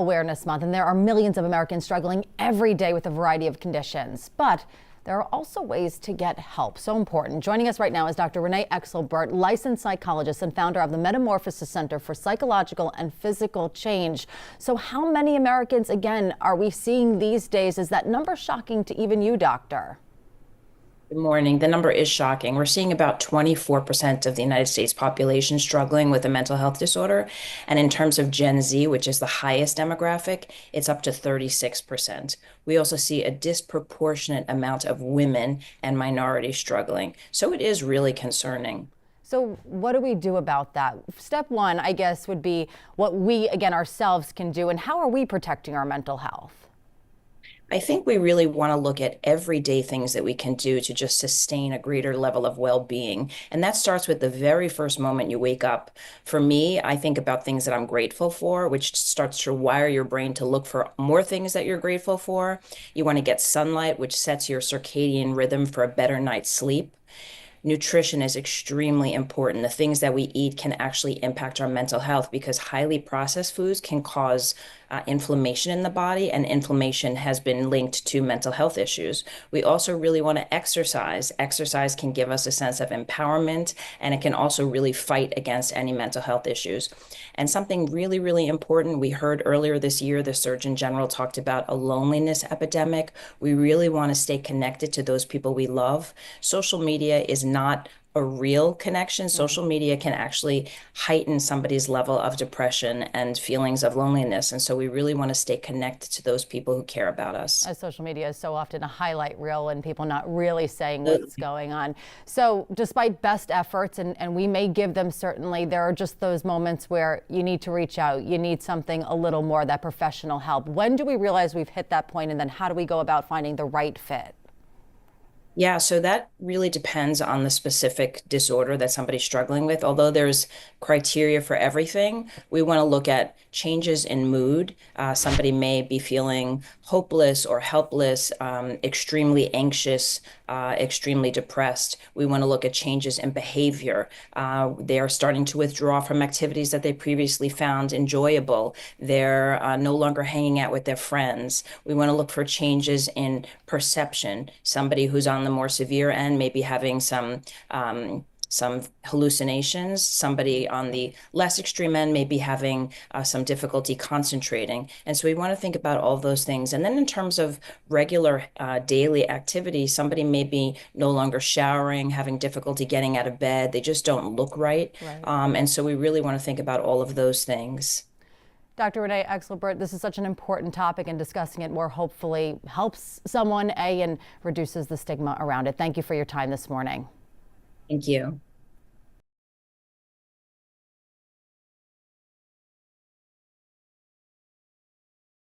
Awareness Month, and there are millions of Americans struggling every day with a variety of conditions. But there are also ways to get help. So important. Joining us right now is Dr. Renee Exelbert, licensed psychologist and founder of the Metamorphosis Center for Psychological and Physical Change. So how many Americans, again, are we seeing these days? Is that number shocking to even you, doctor? Good morning. The number is shocking. We're seeing about 24% of the United States population struggling with a mental health disorder. And in terms of Gen Z, which is the highest demographic, it's up to 36%. We also see a disproportionate amount of women and minorities struggling. So it is really concerning. So what do we do about that? Step one, I guess, would be what we, again, ourselves can do. And how are we protecting our mental health? I think we really want to look at everyday things that we can do to just sustain a greater level of well-being. And that starts with the very first moment you wake up. For me, I think about things that I'm grateful for, which starts to wire your brain to look for more things that you're grateful for. You want to get sunlight, which sets your circadian rhythm for a better night's sleep. Nutrition is extremely important. The things that we eat can actually impact our mental health because highly processed foods can cause inflammation in the body, and inflammation has been linked to mental health issues. We also really want to exercise. Exercise can give us a sense of empowerment, and it can also really fight against any mental health issues. And something really, really important, we heard earlier this year, the Surgeon General talked about a loneliness epidemic. We really want to stay connected to those people we love. Social media is not a real connection. Social media can actually heighten somebody's level of depression and feelings of loneliness. And so we really want to stay connected to those people who care about us. Social media is so often a highlight reel and people not really saying what's going on. So despite best efforts, and we may give them, certainly, there are just those moments where you need to reach out. You need something a little more, that professional help. When do we realize we've hit that point, and then how do we go about finding the right fit? Yeah, so that really depends on the specific disorder that somebody's struggling with. Although there's criteria for everything, we want to look at changes in mood. Somebody may be feeling hopeless or helpless, extremely anxious, extremely depressed. We want to look at changes in behavior. They are starting to withdraw from activities that they previously found enjoyable. They're no longer hanging out with their friends. We want to look for changes in perception. Somebody who's on the more severe end may be having some hallucinations. Somebody on the less extreme end may be having some difficulty concentrating. And so we want to think about all those things. And then in terms of regular daily activity, somebody may be no longer showering, having difficulty getting out of bed. They just don't look right. And so we really want to think about all of those things. Dr. Renee Exelbert, this is such an important topic, and discussing it more hopefully helps someone, and reduces the stigma around it. Thank you for your time this morning. Thank you.